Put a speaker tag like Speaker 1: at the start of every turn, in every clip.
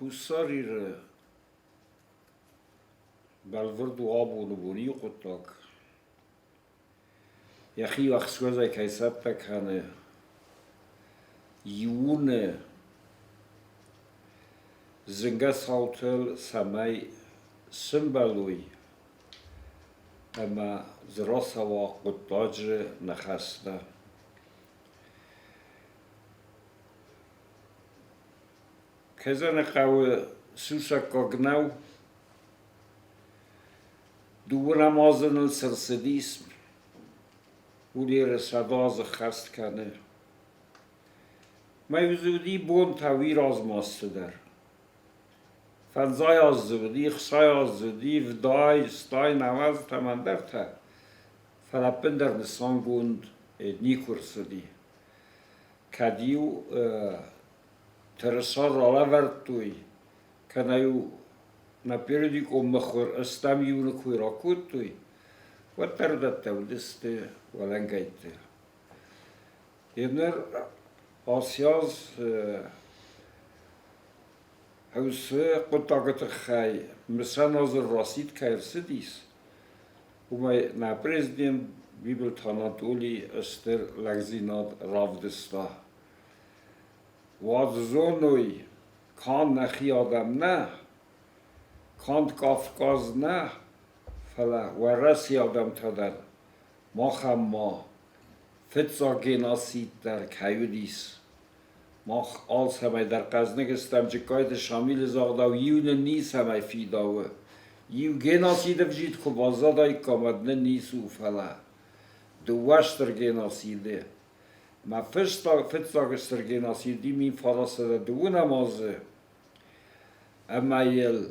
Speaker 1: Husarire balvurdu abunu buni qutak. Yahi axswaza kaisapta kane yune zingas hotel samai simbalui ama zrosawa qutajre nakhasta. Kazana qawe susa kognau dura mazen sersedism ulir sadaz khast kane mevzudi bon tawir azmastedir fanzay azudi khsay azudi vday stay nawaz tamandarta falapender nisangund nikursudi kadiu Terasar alavertui kanаю напереди коммахор астамиуна куиракуттуи ватардаттавдисте валангайтте Еднер асяз хаусе қутагатахай мисаназыр расид кайрсидис умай на президент библ танатули астер лагзинад равдиста وادزونوی کان نخی آدم نه کاند کافکاز نه فلا ورسی آدم تادر ما خم ما فتزا گناسید در کیودیس ما آلس همه در قزنگ استم جکایت شامیل زاغدا و یون نیس همه فیداوه یو گناسید بجید خو بازادای کامدنه نیسو فلا دوشتر گناسیده ما فتزاگ سرگناسیدی می فراسده دو نمازه اما یل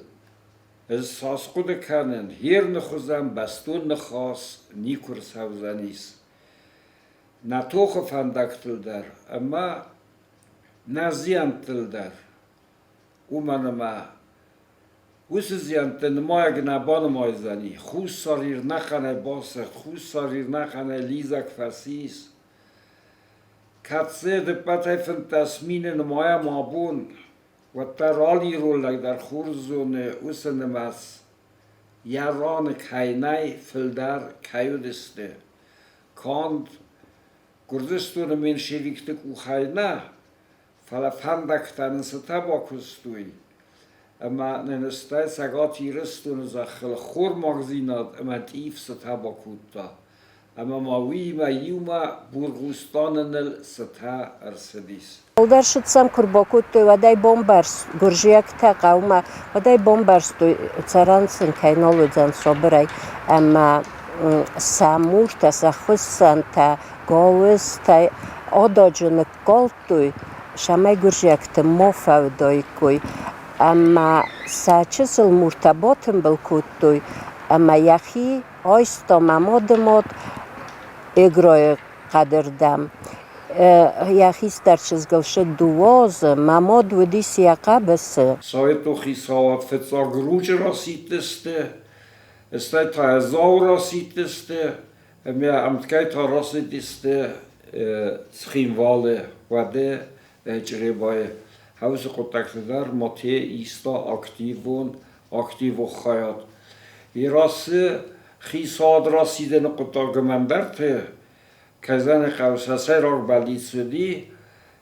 Speaker 1: احساس خود کنن هیر نخوزم بستون نخواست نیکور سوزنیس نتوخ فندکتل در اما نزیانتل در اومن ما وس زیانتن ما اگه نبان مایزنی خوش ساریر نخنه باسه خوش ساریر نخنه لیزک فسیس کاتسه دپته فن تصمین نمایا مابون و ترالی رول در خورزون اوسنماس یاران کینای فلدر کیودسته کاند گردستون من شریکت کو خینا فلا فندکتن ستاباکستوی اما ننسته سگاتی رستون زخل خور مغزینات اما تیف ستاباکوتا اما ماوی ما یوما بورغوستاننل ستا ارسدیس.
Speaker 2: Udarshitsam kurbokuttu vadai bombars guržiekta qauma vadai bombars tu caransin kainoludzan sobrai ama samurta sakhusanta govista odojun koltui shamai guržiekta mofavdoikui ama sachisil murtabotin belkuttui ama yahi oysto mamodmod egroy qadrdam яхис дарчизгалше дуоз мамод вудис яқабс
Speaker 1: Саето хисават фецагруч раситесте estai ta zau rasiteste emia amtkei ta rasiteste schimvale wade ejrebaye hause kontaktedar mate ista aktivo khayat irase خیساد رسیدن قطعگمندرته کزن قوسسه را بلید سودی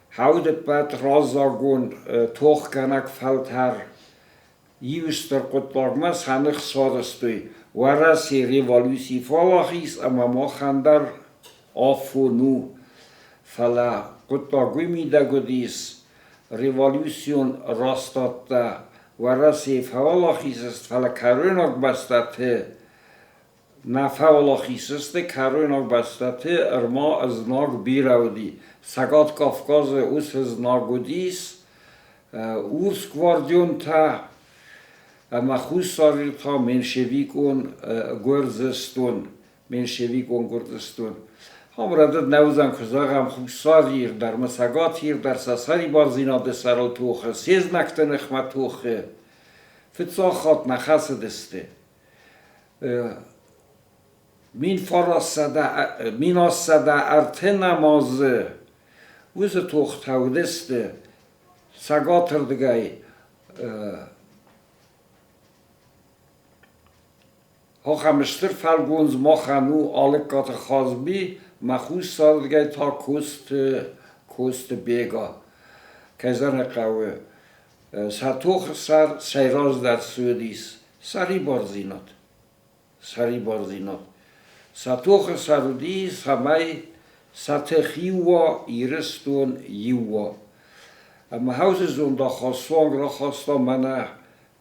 Speaker 1: حود بد رازاگون توخ کنک فلتر یوستر قطعگمز هنخ سادستوی ورسی ریوالوسی فالاخیس اما ما خندر آفونو فلا قطعگوی میده گدیس ریوالوسیون راستات ورسی فالاخیس است فلا کرونک بستته نفعالاخیسست کاروناک بستته ارما از ناگ بیرودی سگات کافکاز اوس از ناگودیس اوس گواردیون تا اما خوش ساریر تا منشویکون گرزستون هم ردد نوزن کزاغم خوش ساریر در مسگاتیر در سسری بازینا سرال توخه سیز نکته نخمت توخه فتساخات نخص دسته min asada artenamazı Uze tochtavdeste sagatırdgay Hochamester falguns mochanu alle kat khazbi makhus salgay ta kost bega kazan qawe satoch sar sayraz dar sudis sari borzinot satoch sarudi samay satechiwa irestun yiwa am houses und da khaswang ra khasta mana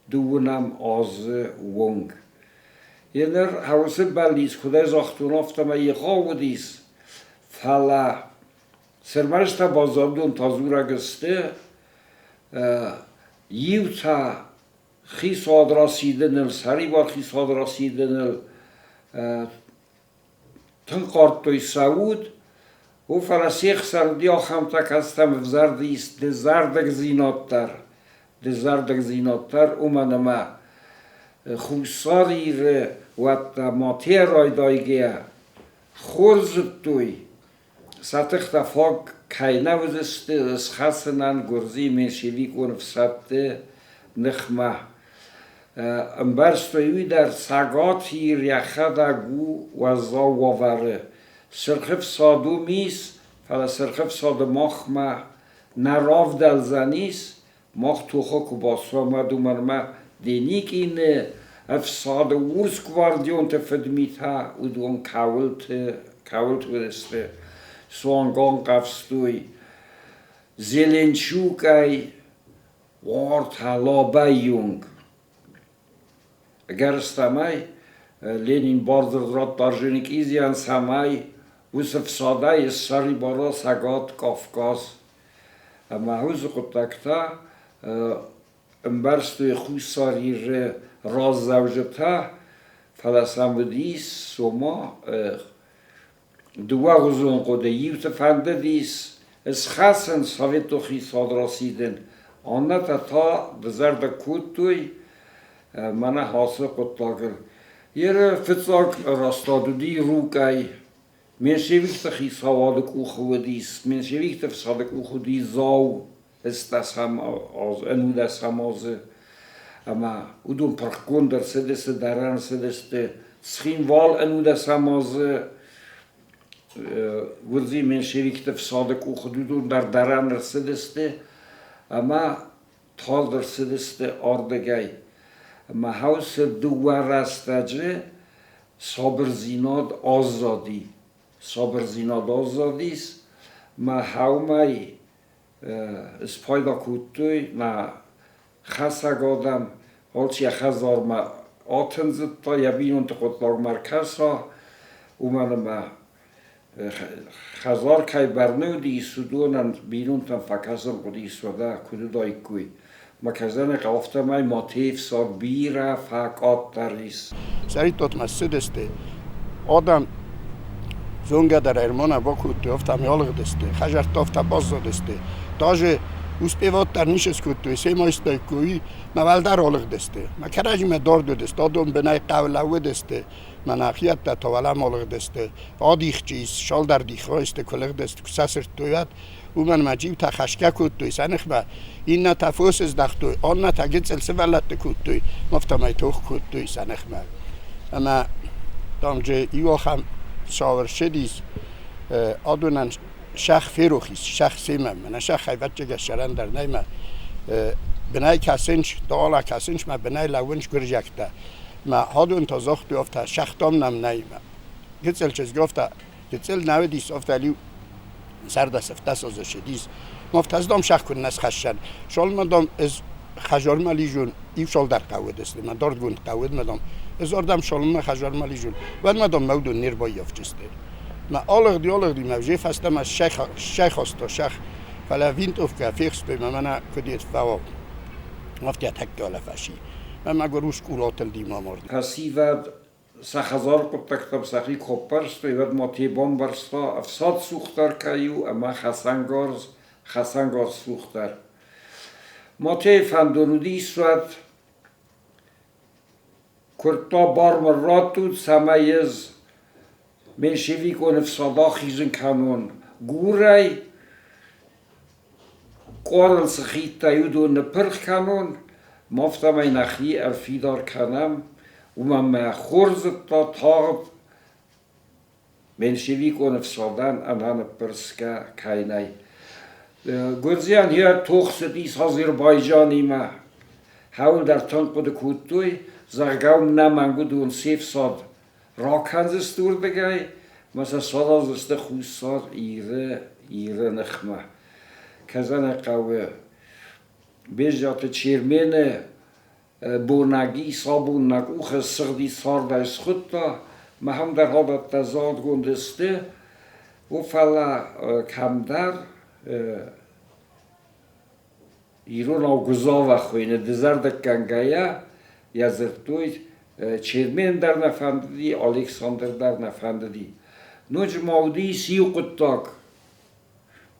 Speaker 1: duunam az wong Jener hause balis khudai zachtun aftama yiqawdis fala sermarsta bazadun tazura geste yivta khis adrasiden sari var khis adrasiden tanqartoy saud u fala sheikh sardi khamta kastam vzardis de zardag zinottar umanama خوساری وقت ماتی رای دایگه خورزد توی سطح دفاق کینه وزسته از خسنان گرزی میشیلی کن فسبته نخمه امبرستوی در سگاتی ریخه دگو وزا ووره سرخف سادو میس فلا سرخف سادو مخمه نراف دلزنیس مخ توخو کباسو مدو مرمه دینیک اینه افساد ورس گواردیون تفدمیت ها و دون کاولت ورسته سوانگان قفستوی زیلنشوکای وارد حلابه یونگ اگر استمای لینین باردرات دارجونیک ایزیان سمای وس افساده سری بارا سگات کافکاز اما هوز قطکتا امبرستوی خوصاری راز زوجتا فلسم بدیس سوما دوا غزون قده یوت فنده دیس از خسن ساویتو خیصاد راسیدن آنه تا دزرد کود توی منه حاصل قطاقر یه فتاق راستادو دی روکای من شویکت خیصاواد کوخو دیس من شویکت فساد کوخو دی زاو استسهم از انودسهم از اما اودون پرکندر سدست دران سدست سخیم وال انودسهم از ورزی من شریکت فساد کوخدودون در دران سدست اما تال در سدست آردگای اما هاوس دوار استجه صبر زیناد آزادیست ما هاومای از پایدا کودتوی نه خسته گادم حالچی خزار ما آتن زد تا یبینون تقطلاق مرکز ها اومدم ما خزار کای برنو دی سودونن بینون تن فکسن قدی سوده کدو دای کوی ما کزن قافته مای ماتیف سا بیره فاقات دریس
Speaker 3: سری توت مسجد استه آدم زونگه در ارمانه با کودتوی افتم یالغ دسته خجر تافته باز دسته تاج uspěvat dar niše skutuj, se majstaj koji ma valdar olg deste. Ma karaji me dordo deste, adom benay qavlawe deste. Ma nakhiyat ta tavalam olg deste. Adikh cheez shal dar dikhoiste kolg deste kusasir toyat. و من مجیب تا خشکه کود توی سنخ با این نه تفوس از دخت توی آن نه تا گیت سلسه ولد کود توی مفتمای توخ کود توی سنخ ما اما دامجه ایو خم شاور شدیز آدونن شخ فیروخیست شخ سیمم من شخ خیبت جگه شرن در نیمه بنای کسنش دالا کسنش ما بنای لونش گرجکته ما هادون تا زخت بیافته شخ دام نم نیمه گیت سل چیز گفته گیت سل نوه دیست افتالیو سرد سفته سازه شدیست مفتاز دام شخ کن نس خشن شال مدام از خجار مالی جون ایف شال در قوید است من دارد گوند قوید مدام از آردم شال من خجار مالی جون و مدام مودون نیر با یافچسته ما آلق دی موجه فستم از شیخ است شیخ فلا وینت اوف که فیخست بیم من کدیت فوا مفتی تک گاله فشی من گروش کولاتل دی ما مرد
Speaker 1: پسیود سخزار قطعتم سخی کپرست و ود ماتی بامبرستا افساد سوختر کیو اما خسنگار سوختر ماتی فندونودی سواد کرتا بار مراتود سمیز میشوی کن افسادا خیزن کنون گورای قارن سخیت تایودو نپرخ کنون مافتم این اخی ارفیدار کنم و من خورزت تا منشویک و نفسادن انان پرسکه کینای گرزیان هیر توخ دیس آذربایجانی ما حول در تنقود کوتوی زرگاوم نمانگو دون سیف ساد راکنز استور بگای مثلا ساد از است خوصار ایره نخمه کزن قوه بیجات چیرمین بونگی صابون نگوخ سردی سار دایس خود تا ما هم در حالت تزاد گندسته و فلا کمدر ایرون او گذاوه خوینه دزرد کنگایه یزرتوی چیرمین در نفندی الکساندر در نفندی نوچ ماودی سیو قطاک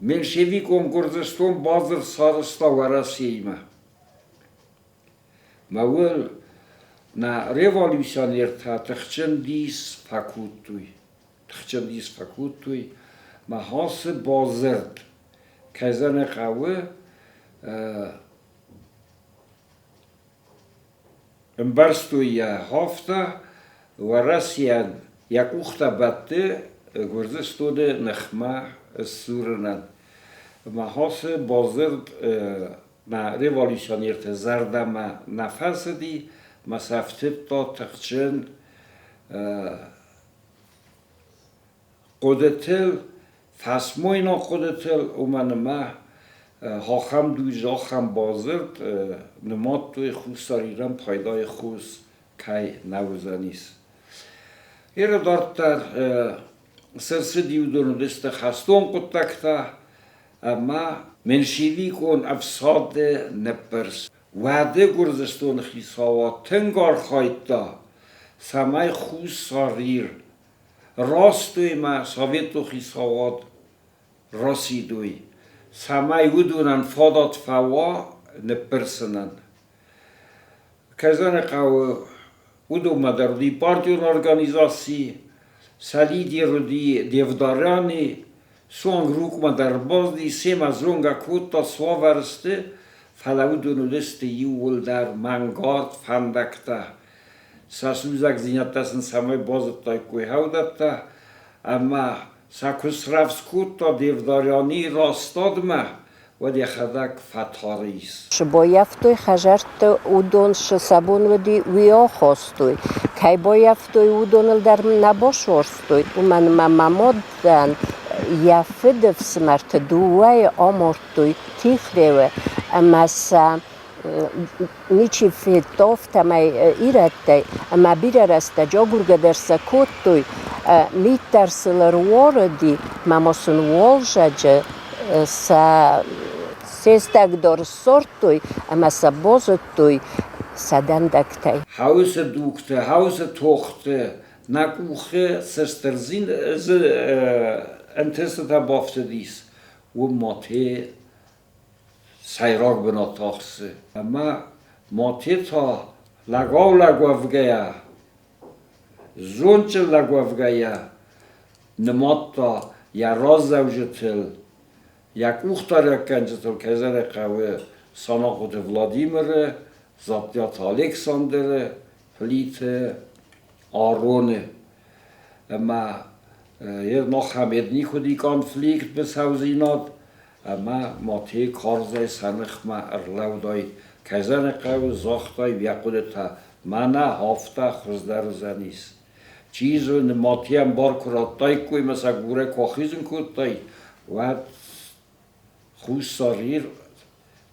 Speaker 1: منشویکم گرزستون بازر سارستا ورسیمه مول na revolucionierta tchendis fakutui ma hase bazert kazane qawe embarstuya hafta ورسیان یک اخت بده گرزستوده نخمه سورنن محاس بازرد ما ریوالیشانیرت زرده ما نفس دی مسافتت تا تخچن قدرتل فسموینا قدرتل اومن ما هاخم دوی جاخم بازرد نماد توی خوستاریرم پایدای خوست که نوزنیست ایره دارتر سرسه دیودون دست خستون قدکتا اما منشیوی کن افساد نپرس وعده گرزستون خیساوا تنگار خواهید دا سمای خوز ساریر راستوی ما ساویتو خیساواد راسیدوی سمای ودونن فادات فوا نپرسنن کزن قوه ودو مدردی پارتیون ارگانیزاسی سلیدی رو دی دیودارانی سونگ روک مدر بازدی سیم از رونگا کوتا سوا ورسته فلاو دونولسته یول در منگارد فندکتا ساسوزک زینتاسن سمای بازد تای کوی هودتا اما ساکوسرافس کوتا دیوداریانی راستاد ما و دی خدک فتاریس
Speaker 2: Боявтой хажарт удон шсабон води вио хостой. Кай боявтой удонл дар набош орстой. Уман мамамоддан яфидв смарт дуай амортой тихреве. Амаса ничи фитов тамай ираттай. Ама бирараста жогургадерса коттой. Митарсылар уороди мамосын волжаджа sa sestagdor sortui ama sa bozotui sadandaktai
Speaker 1: hause dukte hause tochte nakuche sesterzin entestata bafte dies و ماته سیراک بناتاخسه اما ماته تا لگاوگیا زونچه لگاوگیا نماتا یا راز زوجتل یک اختار کنجتل کزر قوه ساناخوت ولادیمر زابطیات الکساندر فلیت آرونه اما یه نخ هم ادنی خودی کانفلیکت بسوزیناد اما ماته کارزای سنخ ما ارلو دای کزر قوه زاختای بیاقودتا منه هافته خزدر زنیست چیزو نماتی هم بار کراتای کوی مثلا گوره کاخیزن کتای و خوش ساریر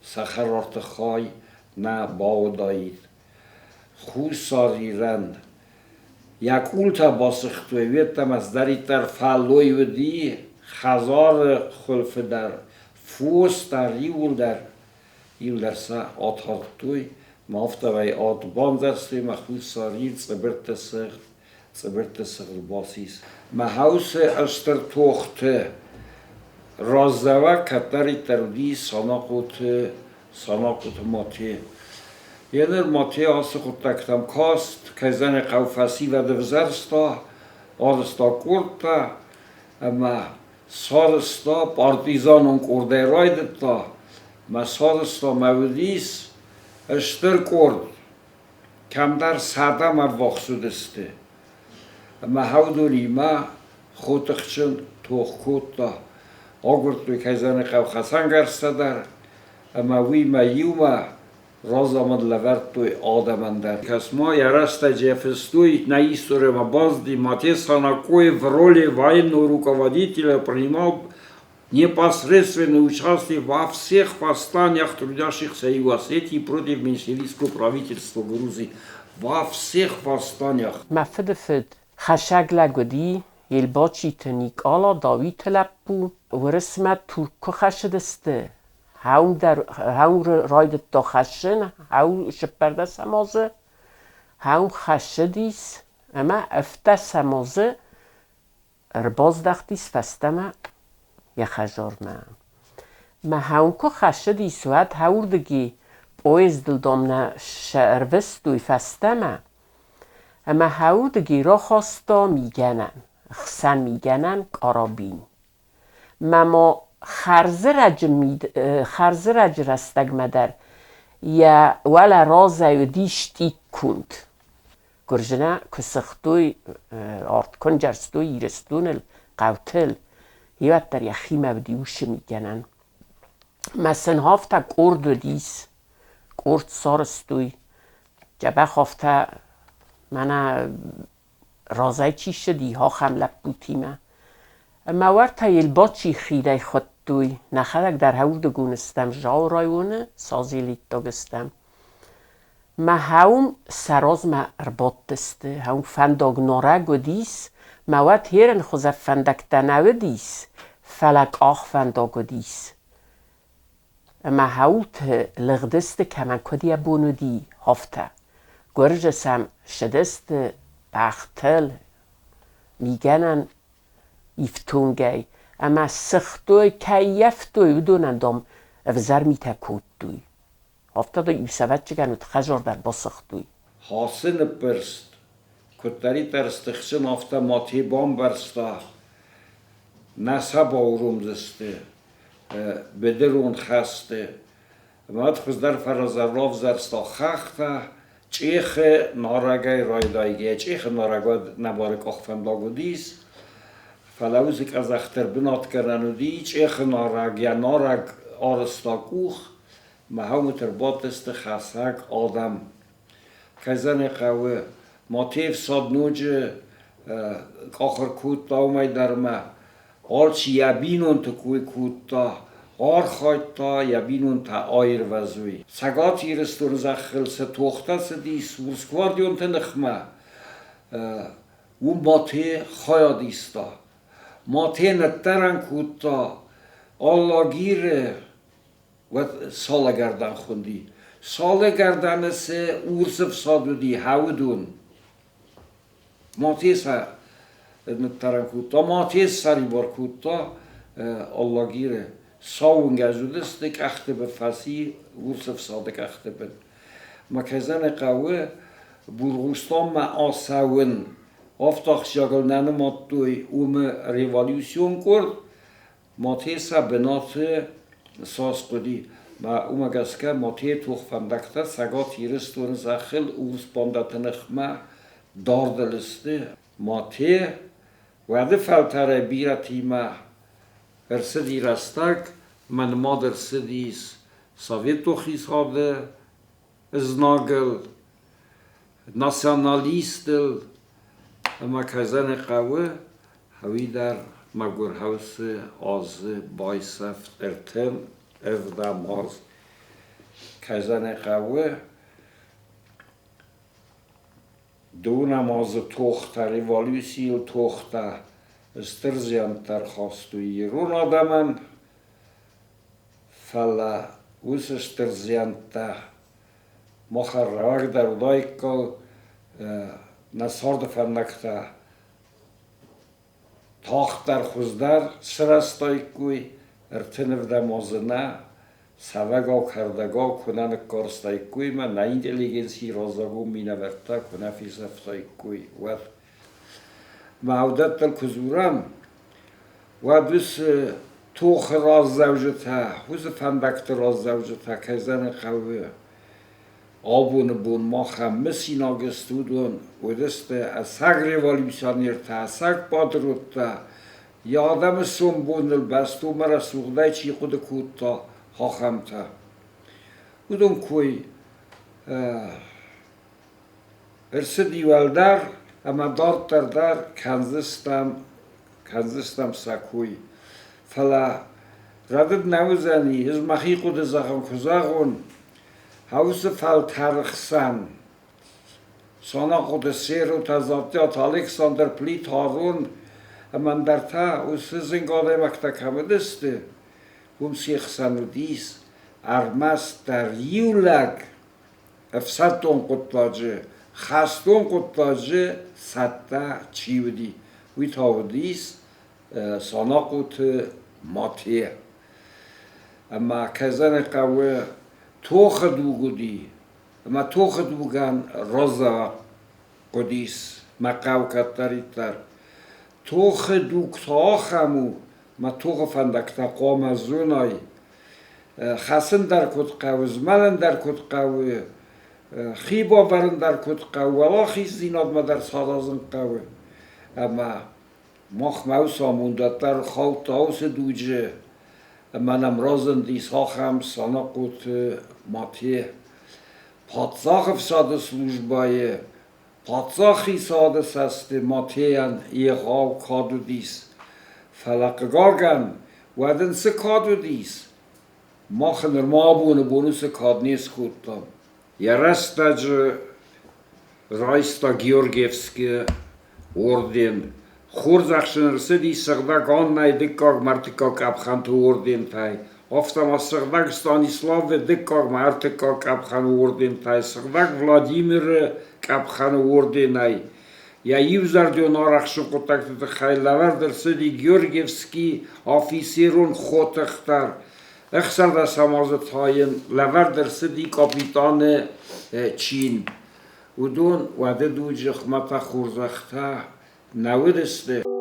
Speaker 1: سخرارت خای نه باودایید خوش ساریرن یک اولتا باسختوی ویتم از دری تر فلوی و دی خزار خلف در فوس در ایول در سا آتارتوی مافتا وی آتبان درستوی ما خوش ساریر صبرت سخل باسیس ما حوس اشتر توخته رازدوه کتری ترودی ساناقوت ماتی یعنی ماتی آسه خود تکتم کاست که زن قوفسی و دوزرستا آرستا کورتا اما سارستا پارتیزانون کرده رایدتا ما سارستا مودیس اشتر کرد کم در سادم وقصود استه اما هودولی ما خودخشن توخ کود دا آگرد توی کیزان قو خسن گرسته در اما وی ما یوما رازامد لورد توی آدمن در کس ما یرست جفستوی نایستوره ما باز دی матесана кое в роли военного руководителя принимал непосредственное участие во всех восстаниях трудящихся и в Осетии против меньшевистского правительства Грузии. Во всех восстаниях.
Speaker 2: مفد خشگ لگودی یل باچی تنیک آلا داوی تلب بو ورسمت ترکو خشدسته هاون راید دا خشن هاون شپرده سمازه هاون خشدیس اما افته سمازه ارباز دختیس فستمه یا خجار ما هاون که خشدیس و هد هاوردگی اویز دلدامنه شعروستوی فستمه اما هاوردگی را خواستا میگنن خسن میگنن کارابین ما خرز رج رستگ مدر یا ولا رازه دیشتی کند گرجنه کسختوی آرد کن جرستوی ایرستون القوتل هیوت در یخی مبدیوش میگنن مثلا هافتا قرد دیس قرد سارستوی جبه هافتا من رازه چی شدی ها خملب بوتیمه اما ورطا یلباچی خیده خود توی نخدک در هورد گونستم جاو رایونه سازی لیتا گستم ما هاوم سراز ما ارباط دسته هاوم فنداگ نارگ و دیس ما وقت هیرن خوزه فندک دنوه دیس فلک آخ فنداگ و دیس اما هاوت لغدسته کمن کدی بونو دی هفته گرجسم شدست بختل میگنن ایفتونگی اما سختوی کیفتوی بدونن دام افزر میتکود دوی هفته دا یوسفت چگن و تخجار در با سختوی
Speaker 1: حاصل برست کتری ترستخشن هفته ماتی بام برستا نسب آروم دسته بدرون خسته مات خوز در فرازراف زرستا خخته چیخ نارگای رایدایگی چیخ نارگای نبارک آخفنداگو دیس فلوزی که از اختر بنات کردن و دی چیخ نارگ یا نارگ آرستا کوخ مهم تربات است خسک آدم کزن قوه ماتیف ساد نوج آخر کود اومای در ما آرچی یبینون تو کوی کود تا آر خواهد تا یبینون تا آیر وزوی سگاتی رستور زخل ستوخته سدیس ورسکواردیون تنخمه و ماتی خواهدیستا ماتی نترن کود تا الله گیره و سال گردن خوندی سال گردن سه اورسف سادودی هودون ماتی سه نترن کود تا ماتی سری بار کود تا الله گیره ساون گزودستک اخته به فسی اورسف سادک اخته بد مکزن قوه بورغوستان ما آساون افتاق شاگل ننمات دوی اوم ریوالیوسیون کرد ماتی سه بنات ساز قدی ما اوم گسکه ماتی توخ فندکته سگا تیرستون زخل اوز باندتنخ ما داردلسته ماتی وعده فلتره بیرتی ما ارسدی رستک من مادر سدیس سویتو خیز هاده ازناگل ناسیونالیستل اما کزن قوه هوی در مگر هوس آز بایسفت ارتن افدام آز کزن قوه دونم آز توخته ریوالیوسی و توخته استرزیان ترخواستوی رون آدمن فلا اوس استرزیان تا مخر روگ در دایکل نسارد فندکتا تاخت در خوزدر سرستای کوی ارتنف دمازنه سوگا کردگا کنن کارستای کوی من نه اینتلیگنسی رازگو می نورتا کنه فیزفتای کوی ور معودت دل کزورم و دوست توخ راز زوجتا حوز فندکت راز زوجتا که زن قوه آبون بون ما خمسی ناگستودون و دسته از سگ ریوالیوشانیر تا سگ بادرود تا یادم سنبون البستو مرا سوغده چی خود کود تا خاخم تا بودون کوی ارسه دیوالدر اما دارد در کنزستم سکوی فلا ردد نوزنی از مخی خود زخم کزاغون هاوس فل ترخسن سانا خود سیر و تزادیات الکساندر پلیت هارون من در تا او سزنگاده مکتا کمدسته بوم سیخسن و دیس ارمس در یولگ افسدون قطلاجه خستون قطلاجه سده چیودی وی تاودیس سانا قط ماتیه اما کزن قوه توخ دوگودی اما توخ دوگن رازا قدیس مقاو کتریتر توخ دوگتا خمو ما توخ فندکتا قام زونای خسن در کت قوه زملن در کت قوه خیبا برن در کت قوه ولا خیز زیناد ما در سادازن قوه اما مخ موسا موندد در خواه تاوس دوجه منم رازن دیس ها خم سانا قوت ماتیه پاتزاخ افساد سلوجبایه پاتزاخی ساده سسته ماتیهن یه غاو کادو دیس فلقگاگن ودن سه کادو دیس ما خنر ما بونو سه کاد نیست خودتم یه رستج رایستا گیورگیفسکی اوردین خورزخشن رسیدی سغدگان نای دکاگ مرتکا کبخان تو اوردین تای افتم از سغدگستان اسلاو دکاگ مرتکا کبخان اوردین تای سغدگ ولادیمیر کبخان اوردین نای یا یوزر دیو نارخشن قطکت خیل لورد رسیدی گیورگیفسکی آفیسیرون خوتختر اخسر در سمازت هاین لورد رسیدی کاپیتان چین و دون وده دو جخمت خورزخته نودسته